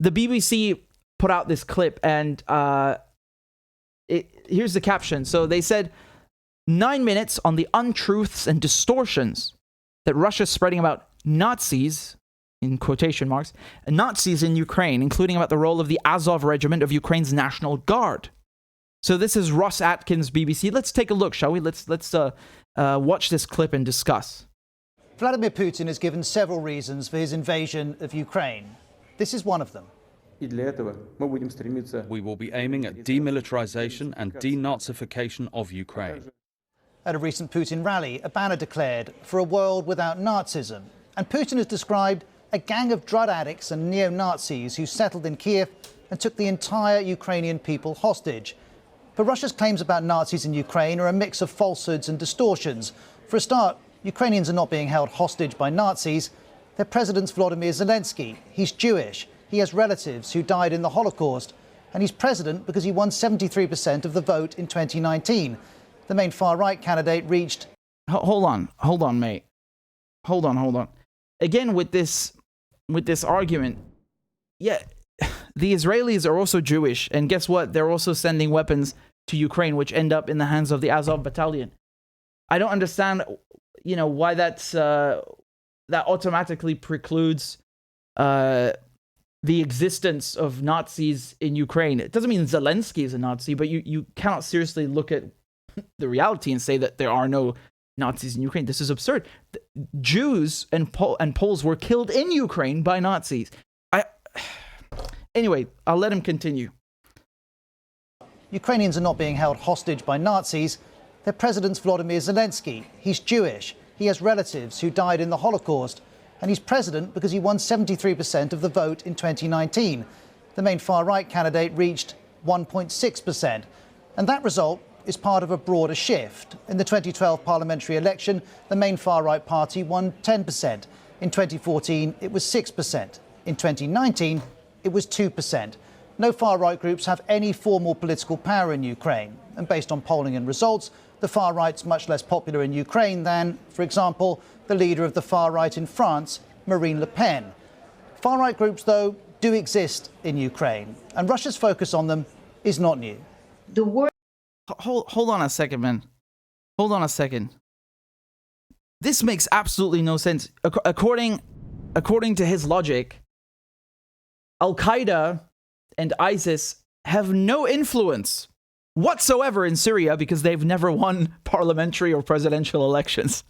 the BBC put out this clip, and here's the caption. So they said, 9 minutes on the untruths and distortions that Russia's spreading about Nazis, in quotation marks, Nazis in Ukraine, including about the role of the Azov regiment of Ukraine's National Guard. So this is Ross Atkins, BBC. Let's take a look, shall we? Let's watch this clip and discuss. Vladimir Putin has given several reasons for his invasion of Ukraine. This is one of them. We will be aiming at demilitarization and denazification of Ukraine. At a recent Putin rally, a banner declared for a world without Nazism. And Putin has described a gang of drug addicts and neo-Nazis who settled in Kiev and took the entire Ukrainian people hostage. But Russia's claims about Nazis in Ukraine are a mix of falsehoods and distortions. For a start, Ukrainians are not being held hostage by Nazis. Their president's Volodymyr Zelensky. He's Jewish. He has relatives who died in the Holocaust. And he's president because he won 73% of the vote in 2019. The main far-right candidate reached... Hold on, mate. Hold on. Again, with this argument, yeah, the Israelis are also Jewish, and guess what? They're also sending weapons to Ukraine, which end up in the hands of the Azov battalion. I don't understand, why that automatically precludes the existence of Nazis in Ukraine. It doesn't mean Zelensky is a Nazi, but you cannot seriously look at the reality and say that there are no Nazis in Ukraine. This is absurd. Jews and Poles were killed in Ukraine by Nazis. Anyway, I'll let him continue. Ukrainians are not being held hostage by Nazis. Their president's Volodymyr Zelensky. He's Jewish. He has relatives who died in the Holocaust. And he's president because he won 73% of the vote in 2019. The main far-right candidate reached 1.6%. And that result is part of a broader shift. In the 2012 parliamentary election, the main far-right party won 10%. In 2014, it was 6%. In 2019, it was 2%. No far-right groups have any formal political power in Ukraine. And based on polling and results, the far-right's much less popular in Ukraine than, for example, the leader of the far-right in France, Marine Le Pen. Far-right groups, though, do exist in Ukraine, and Russia's focus on them is not new. The word... Hold on a second, man. Hold on a second. This makes absolutely no sense. According to his logic, Al-Qaeda and ISIS have no influence whatsoever in Syria because they've never won parliamentary or presidential elections.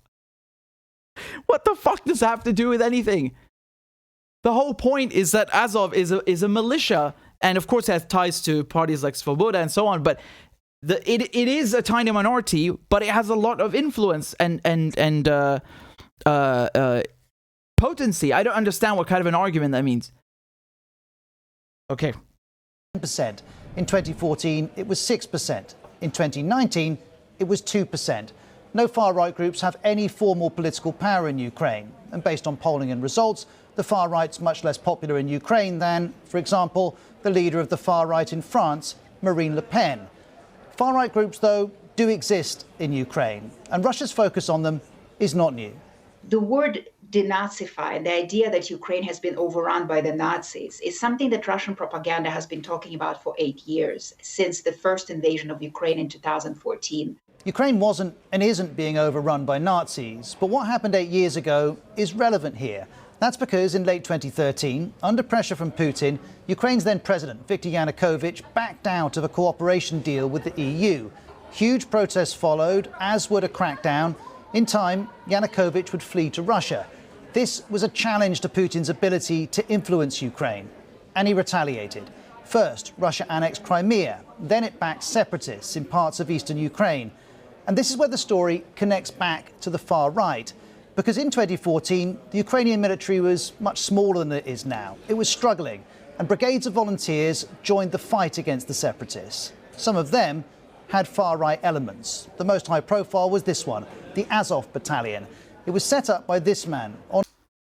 What the fuck does that have to do with anything? The whole point is that Azov is a militia, and of course has ties to parties like Svoboda and so on, but it is a tiny minority, but it has a lot of influence and potency. I don't understand what kind of an argument that means. Okay. 10%. In 2014, it was 6%. In 2019, it was 2%. No far-right groups have any formal political power in Ukraine. And based on polling and results, the far-right's much less popular in Ukraine than, for example, the leader of the far-right in France, Marine Le Pen. Far-right groups, though, do exist in Ukraine, and Russia's focus on them is not new. The word denazify, the idea that Ukraine has been overrun by the Nazis, is something that Russian propaganda has been talking about for 8 years, since the first invasion of Ukraine in 2014. Ukraine wasn't and isn't being overrun by Nazis, but what happened 8 years ago is relevant here. That's because in late 2013, under pressure from Putin, Ukraine's then president, Viktor Yanukovych, backed out of a cooperation deal with the EU. Huge protests followed, as would a crackdown. In time, Yanukovych would flee to Russia. This was a challenge to Putin's ability to influence Ukraine, and he retaliated. First, Russia annexed Crimea, then it backed separatists in parts of eastern Ukraine. And this is where the story connects back to the far right. Because in 2014, the Ukrainian military was much smaller than it is now. It was struggling, and brigades of volunteers joined the fight against the separatists. Some of them had far-right elements. The most high-profile was this one, the Azov battalion. It was set up by this man.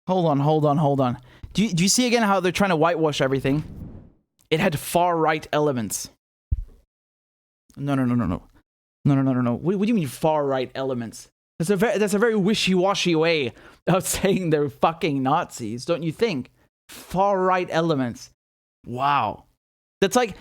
Hold on. Do you see again how they're trying to whitewash everything? It had far-right elements. No. What do you mean far-right elements? That's a very wishy-washy way of saying they're fucking Nazis, don't you think? Far-right elements. Wow. That's like,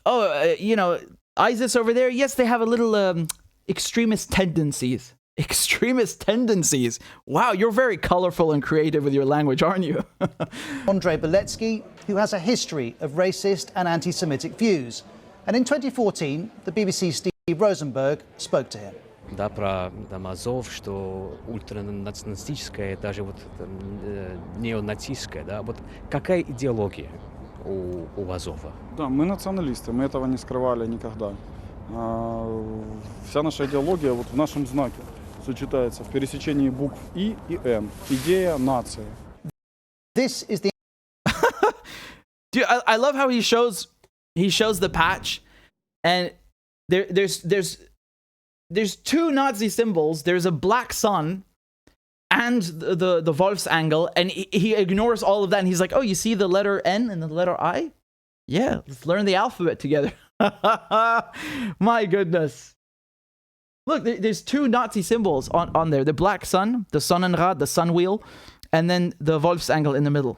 ISIS over there, yes, they have a little extremist tendencies. Extremist tendencies. Wow, you're very colorful and creative with your language, aren't you? Andrei Beletsky, who has a history of racist and anti-Semitic views. And in 2014, the BBC's Steve Rosenberg spoke to him. Да, про там Азов, что ультранационалистическое, даже вот неонацистское, да, вот какая идеология у Азова? Да, мы националисты, мы этого не скрывали никогда. Вся наша идеология вот в нашем знаке сочетается в пересечении букв И и Н. Идея, нация. This is the Dude, I love how he shows the patch, and there's two Nazi symbols. There's a black sun and the Wolf's angle, and he ignores all of that, and he's like, oh, you see the letter N and the letter I? Yeah, let's learn the alphabet together. My goodness. Look, there's two Nazi symbols on there. The black sun, the Sonnenrad, the sun wheel, and then the Wolf's angle in the middle.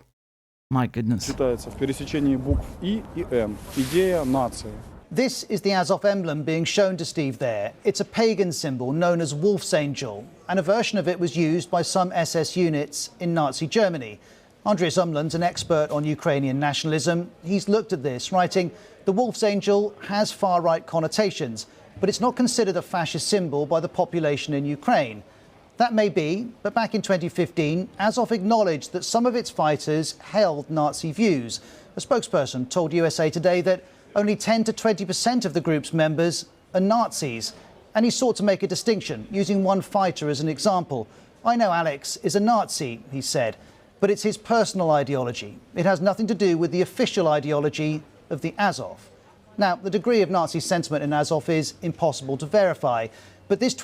My goodness. Сочетается в пересечении букв И и Н. Идея, нация. This is the Azov emblem being shown to Steve there. It's a pagan symbol known as Wolf's Angel, and a version of it was used by some SS units in Nazi Germany. Andreas Umland's an expert on Ukrainian nationalism. He's looked at this, writing, the Wolf's Angel has far-right connotations, but it's not considered a fascist symbol by the population in Ukraine. That may be, but back in 2015, Azov acknowledged that some of its fighters held Nazi views. A spokesperson told USA Today that only 10 to 20% of the group's members are Nazis, and he sought to make a distinction, using one fighter as an example. I know Alex is a Nazi, he said, but it's his personal ideology. It has nothing to do with the official ideology of the Azov. Now, the degree of Nazi sentiment in Azov is impossible to verify, but this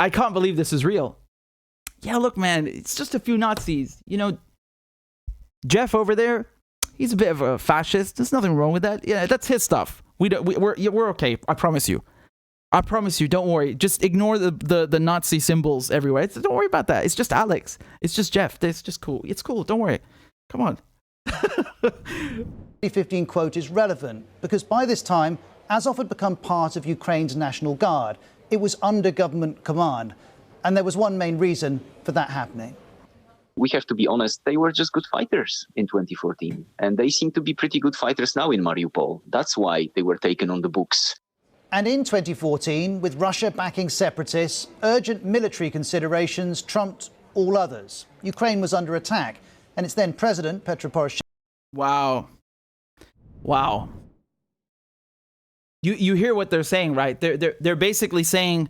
I can't believe this is real. Yeah, look, man, it's just a few Nazis. You know, Jeff over there, he's a bit of a fascist. There's nothing wrong with that. Yeah, that's his stuff. We're okay. I promise you. I promise you. Don't worry. Just ignore the Nazi symbols everywhere. Don't worry about that. It's just Alex. It's just Jeff. It's just cool. It's cool. Don't worry. Come on. 2015 quote is relevant because by this time, Azov had become part of Ukraine's National Guard. It was under government command. And there was one main reason for that happening. We have to be honest, they were just good fighters in 2014. And they seem to be pretty good fighters now in Mariupol. That's why they were taken on the books. And in 2014, with Russia backing separatists, urgent military considerations trumped all others. Ukraine was under attack, and its then president, Petro Poroshenko. Wow. You hear what they're saying, right? They're basically saying,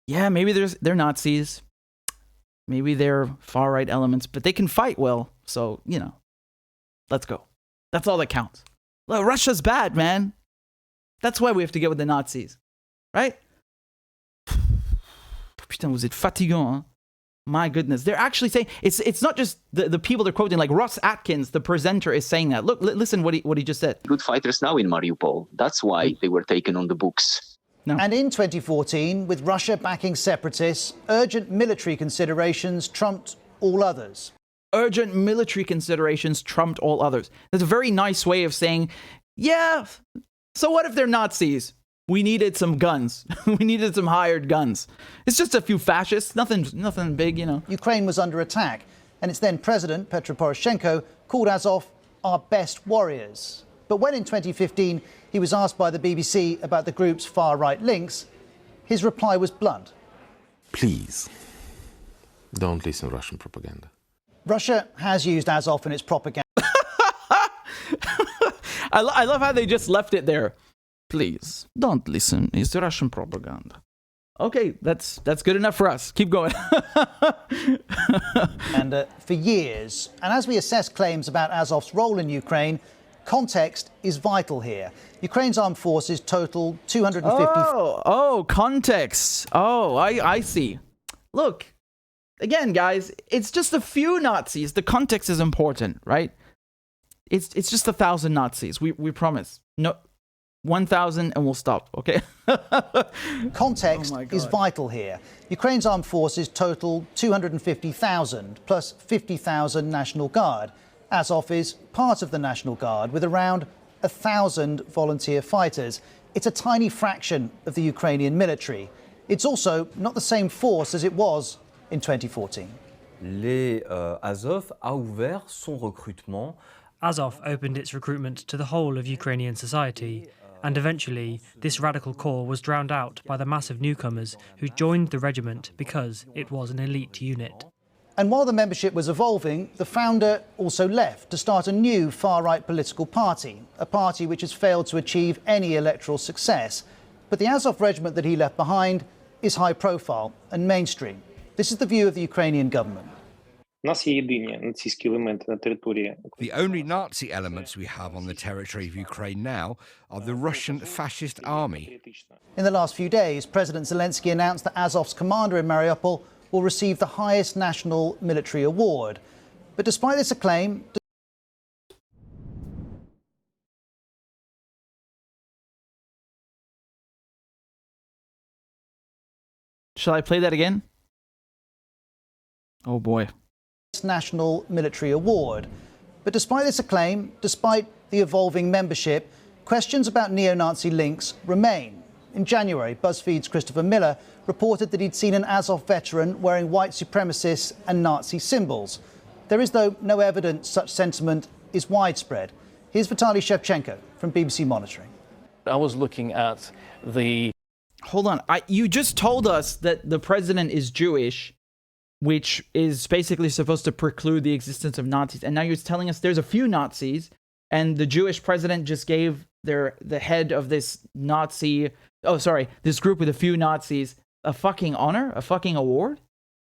yeah, maybe they're Nazis, maybe they're far right elements, but they can fight well. So, you know, let's go. That's all that counts. Look, Russia's bad, man. That's why we have to get with the Nazis, right? Putain, vous êtes fatigant, hein? My goodness. They're actually saying, it's not just the people they're quoting, like Ross Atkins, the presenter, is saying that. Look, listen what he just said. Good fighters now in Mariupol. That's why they were taken on the books. No. And in 2014, with Russia backing separatists, urgent military considerations trumped all others. Urgent military considerations trumped all others. That's a very nice way of saying, yeah, so what if they're Nazis? We needed some guns. We needed some hired guns. It's just a few fascists. Nothing big, you know. Ukraine was under attack, and its then president, Petro Poroshenko, called Azov our best warriors. But when in 2015 he was asked by the BBC about the group's far-right links, his reply was blunt. Please, don't listen to Russian propaganda. Russia has used Azov in its propaganda. I love how they just left it there. Please, don't listen. It's Russian propaganda. Okay, that's good enough for us. Keep going. And for years, and as we assess claims about Azov's role in Ukraine, context is vital here. Ukraine's armed forces total 250... Oh, context. Oh, I see. Look, again, guys, it's just a few Nazis. The context is important, right? It's just 1,000 Nazis. We promise. No, 1,000 and we'll stop, okay? Context is vital here. Ukraine's armed forces total 250,000 plus 50,000 National Guard. Azov is part of the National Guard with around 1,000 volunteer fighters. It's a tiny fraction of the Ukrainian military. It's also not the same force as it was in 2014. Azov a ouvert son recrutement. Azov opened its recruitment to the whole of Ukrainian society, and eventually this radical core was drowned out by the massive newcomers who joined the regiment because it was an elite unit. And while the membership was evolving, the founder also left to start a new far-right political party, a party which has failed to achieve any electoral success. But the Azov regiment that he left behind is high-profile and mainstream. This is the view of the Ukrainian government. The only Nazi elements we have on the territory of Ukraine now are the Russian fascist army. In the last few days, President Zelensky announced that Azov's commander in Mariupol will receive the highest national military award. But despite this acclaim... Shall I play that again? Oh boy. National military award. But despite this acclaim, despite the evolving membership, questions about neo-Nazi links remain. In January, BuzzFeed's Christopher Miller reported that he'd seen an Azov veteran wearing white supremacist and Nazi symbols. There is, though, no evidence such sentiment is widespread. Here's Vitaly Shevchenko from BBC Monitoring. I was looking at the... Hold on. You just told us that the president is Jewish, which is basically supposed to preclude the existence of Nazis. And now you're telling us there's a few Nazis, and the Jewish president just gave the head of this Nazi... this group with a few Nazis a fucking honor, a fucking award?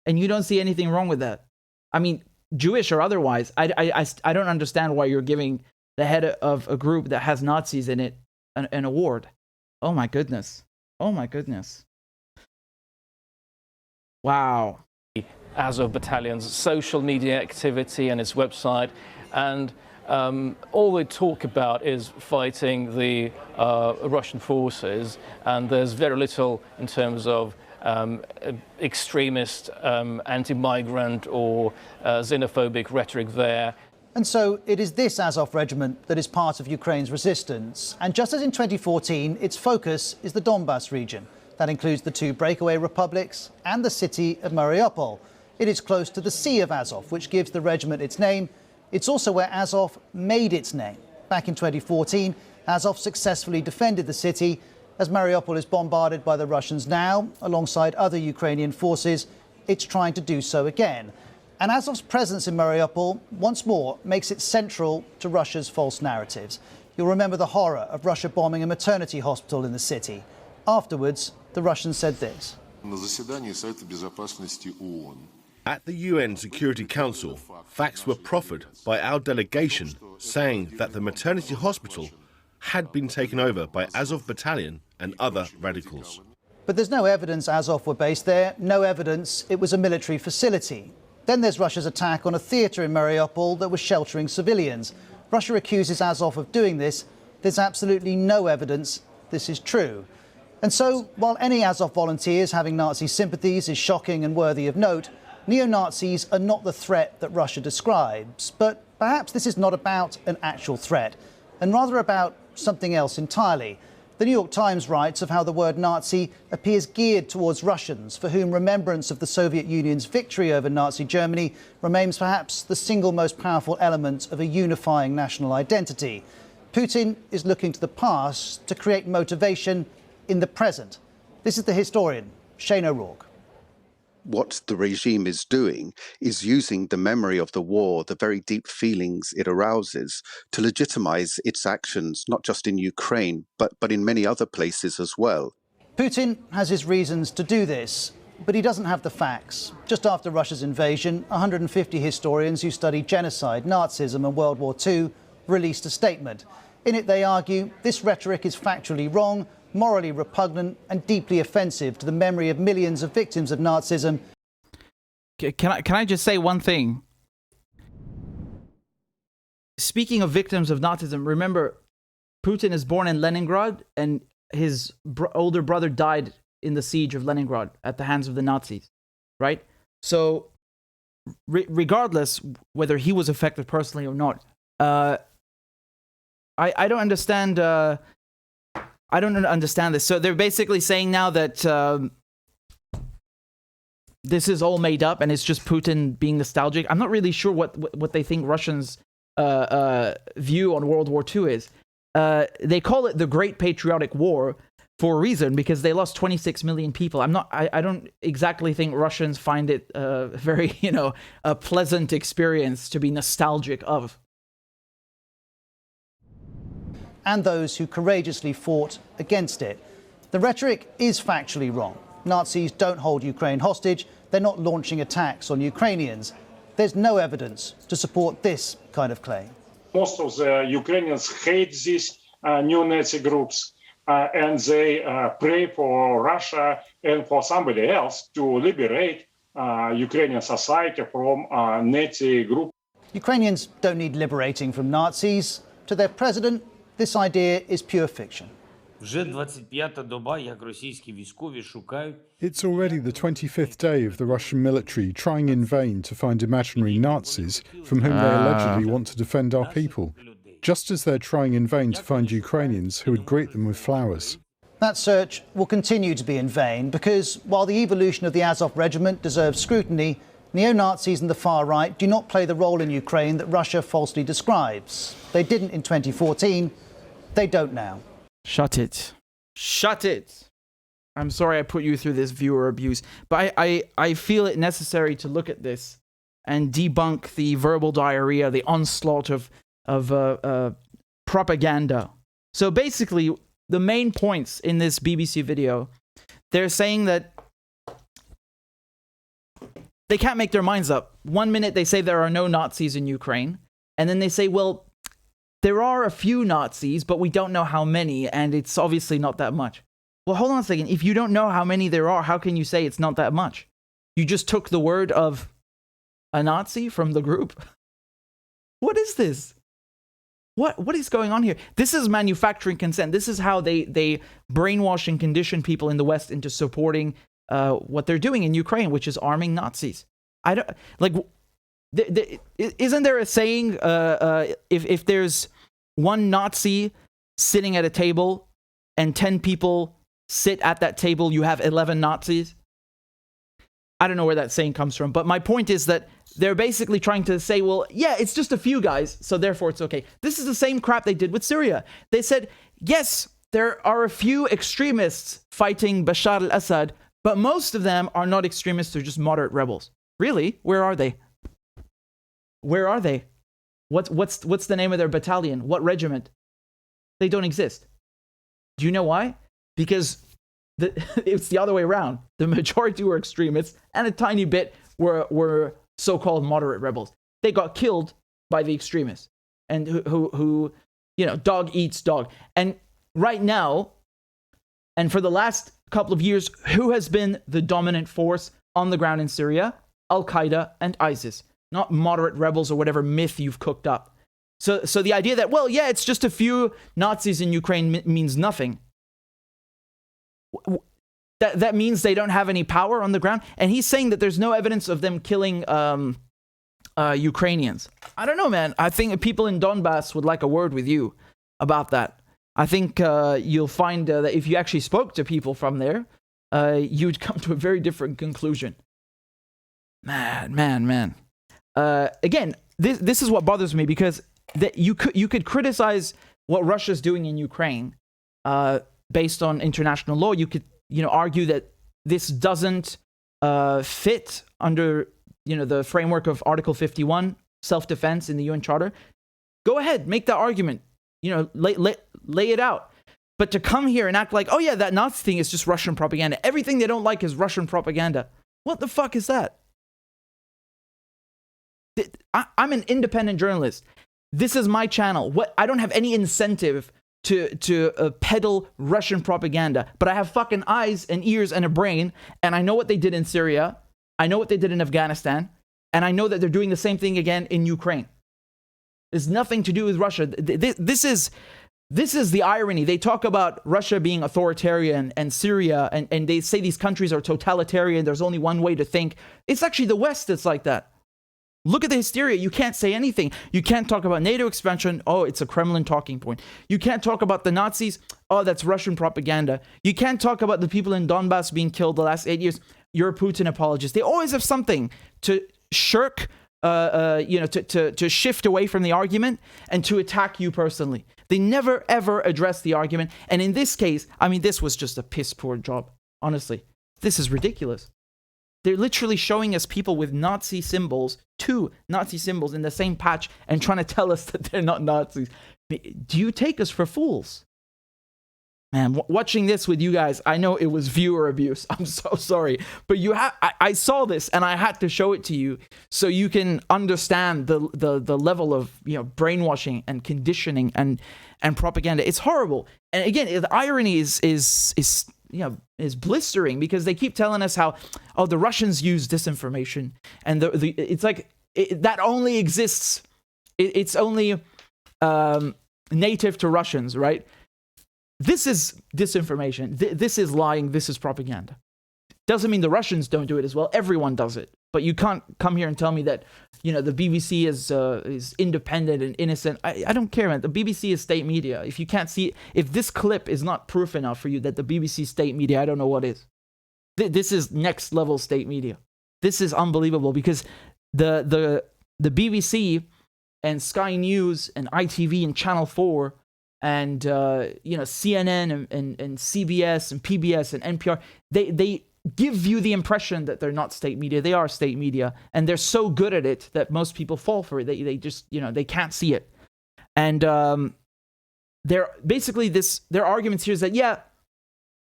And you don't see anything wrong with that? I mean, Jewish or otherwise, I don't understand why you're giving the head of a group that has Nazis in it an award. Oh my goodness. Oh my goodness. Wow. Azov Battalion's social media activity and its website, and all they talk about is fighting the Russian forces, and there's very little in terms of extremist, anti-migrant or xenophobic rhetoric there. And so it is this Azov regiment that is part of Ukraine's resistance. And just as in 2014, its focus is the Donbas region. That includes the two breakaway republics and the city of Mariupol. It is close to the Sea of Azov, which gives the regiment its name. It's also where Azov made its name. Back in 2014, Azov successfully defended the city. As Mariupol is bombarded by the Russians now, alongside other Ukrainian forces, it's trying to do so again. And Azov's presence in Mariupol, once more, makes it central to Russia's false narratives. You'll remember the horror of Russia bombing a maternity hospital in the city. Afterwards, the Russians said this. At the UN Security Council, facts were proffered by our delegation saying that the maternity hospital had been taken over by Azov Battalion and other radicals. But there's no evidence Azov were based there, no evidence it was a military facility. Then there's Russia's attack on a theatre in Mariupol that was sheltering civilians. Russia accuses Azov of doing this. There's absolutely no evidence this is true. And so, while any Azov volunteers having Nazi sympathies is shocking and worthy of note, neo-Nazis are not the threat that Russia describes. But perhaps this is not about an actual threat, and rather about something else entirely. The New York Times writes of how the word Nazi appears geared towards Russians, for whom remembrance of the Soviet Union's victory over Nazi Germany remains perhaps the single most powerful element of a unifying national identity. Putin is looking to the past to create motivation in the present. This is the historian, Shane O'Rourke. What the regime is doing is using the memory of the war, the very deep feelings it arouses, to legitimize its actions, not just in Ukraine, but in many other places as well. Putin has his reasons to do this, but he doesn't have the facts. Just after Russia's invasion, 150 historians who study genocide, Nazism and World War II released a statement. In it, they argue this rhetoric is factually wrong, morally repugnant and deeply offensive to the memory of millions of victims of Nazism. Can I just say one thing? Speaking of victims of Nazism, remember, Putin is born in Leningrad, and his older brother died in the siege of Leningrad at the hands of the Nazis, right? So, regardless whether he was affected personally or not, I don't understand. I don't understand this. So they're basically saying now that this is all made up and it's just Putin being nostalgic. I'm not really sure what they think Russians' view on World War II is. They call it the Great Patriotic War for a reason, because they lost 26 million people. I don't exactly think Russians find it very, a pleasant experience to be nostalgic of. And those who courageously fought against it. The rhetoric is factually wrong. Nazis don't hold Ukraine hostage. They're not launching attacks on Ukrainians. There's no evidence to support this kind of claim. Most of the Ukrainians hate these neo-Nazi groups, and they pray for Russia and for somebody else to liberate Ukrainian society from Nazi groups. Ukrainians don't need liberating from Nazis. To their president, this idea is pure fiction. It's already the 25th day of the Russian military trying in vain to find imaginary Nazis from whom they allegedly want to defend our people, just as they're trying in vain to find Ukrainians who would greet them with flowers. That search will continue to be in vain because while the evolution of the Azov regiment deserves scrutiny, neo-Nazis and the far right do not play the role in Ukraine that Russia falsely describes. They didn't in 2014, they don't now. Shut it. Shut it. I'm sorry I put you through this viewer abuse, but I feel it necessary to look at this and debunk the verbal diarrhea, the onslaught of propaganda. So basically, the main points in this BBC video, they're saying that they can't make their minds up. 1 minute they say there are no Nazis in Ukraine, and then they say, well, there are a few Nazis, but we don't know how many, and it's obviously not that much. Well, hold on a second. If you don't know how many there are, how can you say it's not that much? You just took the word of a Nazi from the group? What is this? What is going on here? This is manufacturing consent. This is how they brainwash and condition people in the West into supporting what they're doing in Ukraine, which is arming Nazis. I don't like. Isn't there a saying? If there's one Nazi sitting at a table and 10 people sit at that table, you have 11 Nazis. I don't know where that saying comes from, but my point is that they're basically trying to say, well, yeah, it's just a few guys, so therefore it's okay. This is the same crap they did with Syria. They said, yes, there are a few extremists fighting Bashar al-Assad, but most of them are not extremists, they're just moderate rebels. Really? Where are they? Where are they? What's the name of their battalion? What regiment? They don't exist. Do you know why? Because it's the other way around. The majority were extremists, and a tiny bit were so-called moderate rebels. They got killed by the extremists, and who dog eats dog. And right now, and for the last couple of years, who has been the dominant force on the ground in Syria? Al-Qaeda and ISIS, not moderate rebels or whatever myth you've cooked up. So the idea that, well, yeah, it's just a few Nazis in Ukraine means nothing. That means they don't have any power on the ground. And he's saying that there's no evidence of them killing Ukrainians. I don't know, man. I think people in Donbass would like a word with you about that. I think you'll find that if you actually spoke to people from there, you'd come to a very different conclusion. Man. Again, this is what bothers me, because that you could criticize what Russia's doing in Ukraine based on international law. You could argue that this doesn't fit under the framework of Article 51, self-defense in the UN Charter. Go ahead, make that argument. Lay it out. But to come here and act like, oh yeah, that Nazi thing is just Russian propaganda. Everything they don't like is Russian propaganda. What the fuck is that? I'm an independent journalist. This is my channel. I don't have any incentive to peddle Russian propaganda, but I have fucking eyes and ears and a brain, and I know what they did in Syria. I know what they did in Afghanistan, and I know that they're doing the same thing again in Ukraine. There's nothing to do with Russia. This is This is the irony. They talk about Russia being authoritarian and Syria, and they say these countries are totalitarian. There's only one way to think. It's actually the West that's like that. Look at the hysteria. You can't say anything. You can't talk about NATO expansion. Oh, it's a Kremlin talking point. You can't talk about the Nazis. Oh, that's Russian propaganda. You can't talk about the people in Donbass being killed the last 8 years. You're a Putin apologist. They always have something to shirk, to shift away from the argument and to attack you personally. They never, ever address the argument. And in this case, I mean, this was just a piss poor job. Honestly, this is ridiculous. They're literally showing us people with Nazi symbols, 2 Nazi symbols in the same patch, and trying to tell us that they're not Nazis. Do you take us for fools? Man, watching this with you guys, I know it was viewer abuse. I'm so sorry. But I saw this and I had to show it to you so you can understand the level of brainwashing and conditioning and propaganda. It's horrible. And again, the irony is blistering because they keep telling us how, oh, the Russians use disinformation. And it's like that only exists. It's only native to Russians, right? This is disinformation. This is lying. This is propaganda. Doesn't mean the Russians don't do it as well. Everyone does it. But you can't come here and tell me that, the BBC is independent and innocent. I don't care, man. The BBC is state media. If you can't see, if this clip is not proof enough for you that the BBC is state media, I don't know what is. This is next level state media. This is unbelievable because the BBC and Sky News and ITV and Channel 4 and CNN and CBS and PBS and NPR, they give you the impression that they're not state media. They are state media, and they're so good at it that most people fall for it. They just they can't see it. And they're basically their arguments here is that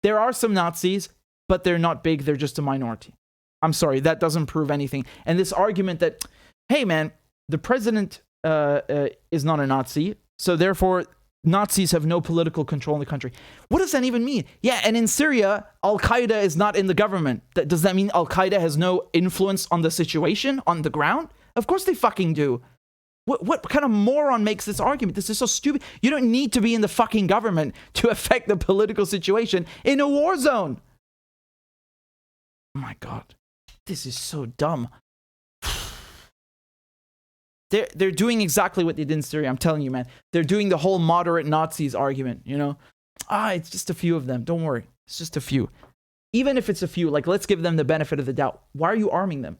there are some Nazis, but they're not big. They're just a minority. I'm sorry, that doesn't prove anything. And this argument that, hey man, the president is not a Nazi, so therefore Nazis have no political control in the country. What does that even mean? Yeah, and in Syria, Al-Qaeda is not in the government. Does that mean Al-Qaeda has no influence on the situation on the ground? Of course they fucking do. What kind of moron makes this argument? This is so stupid. You don't need to be in the fucking government to affect the political situation in a war zone. Oh my God. This is so dumb. They're doing exactly what they did in Syria. I'm telling you, man. They're doing the whole moderate Nazis argument, it's just a few of them. Don't worry. It's just a few. Even if it's a few, let's give them the benefit of the doubt. Why are you arming them?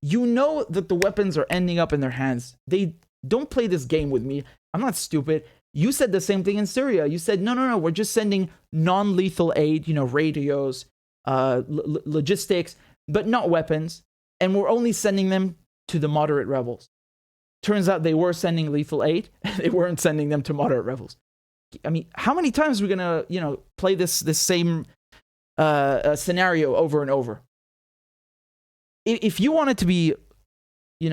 You know that the weapons are ending up in their hands. They don't play this game with me. I'm not stupid. You said the same thing in Syria. You said, no, we're just sending non-lethal aid, radios, logistics, but not weapons. And we're only sending them to the moderate rebels. Turns out they were sending lethal aid. They weren't sending them to moderate rebels. I mean, how many times are we gonna, play this same scenario over and over? If you want it to be, if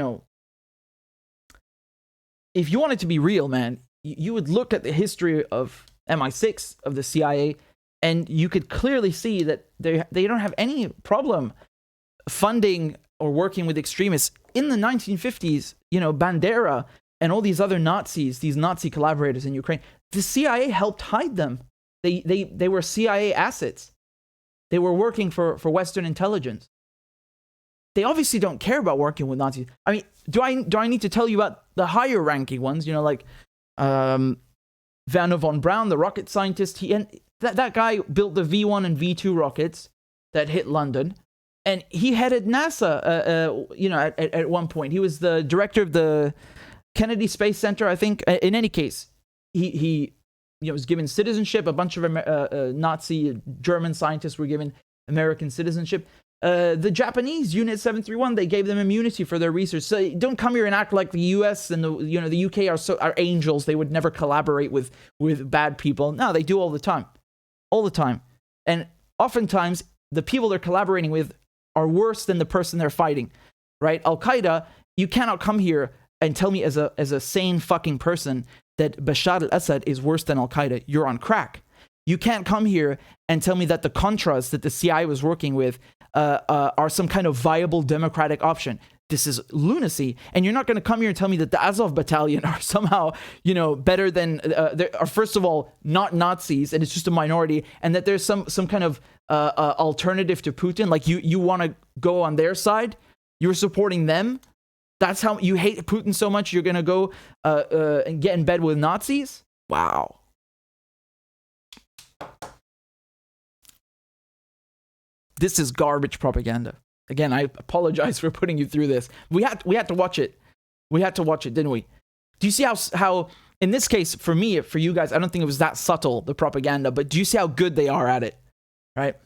you want it to be real, man, you would look at the history of MI6, of the CIA, and you could clearly see that they don't have any problem funding or working with extremists. In the 1950s, Bandera and all these other Nazis, these Nazi collaborators in Ukraine, the CIA helped hide them. They were CIA assets. They were working for Western intelligence. They obviously don't care about working with Nazis. I mean, do I need to tell you about the higher ranking ones? Like Werner von Braun, the rocket scientist. That guy built the V1 and V2 rockets that hit London. And he headed NASA, at one point. He was the director of the Kennedy Space Center, I think. In any case, he was given citizenship. A bunch of Nazi German scientists were given American citizenship. The Japanese, Unit 731, they gave them immunity for their research. So don't come here and act like the US and the UK are angels. They would never collaborate with bad people. No, they do all the time. All the time. And oftentimes, the people they're collaborating with are worse than the person they're fighting, right? Al-Qaeda, you cannot come here and tell me as a sane fucking person that Bashar al-Assad is worse than Al-Qaeda. You're on crack. You can't come here and tell me that the Contras that the CIA was working with are some kind of viable democratic option. this is lunacy. And you're not going to come here and tell me that the Azov battalion are somehow, better than, are first of all, not Nazis, and it's just a minority, and that there's some kind of alternative to Putin. Like you want to go on their side? You're supporting them? That's how you hate Putin so much you're going to go and get in bed with Nazis? Wow. This is garbage propaganda. Again, I apologize for putting you through this. We had to watch it. We had to watch it, didn't we? Do you see how in this case, for me, for you guys, I don't think it was that subtle, the propaganda, but do you see how good they are at it? Right?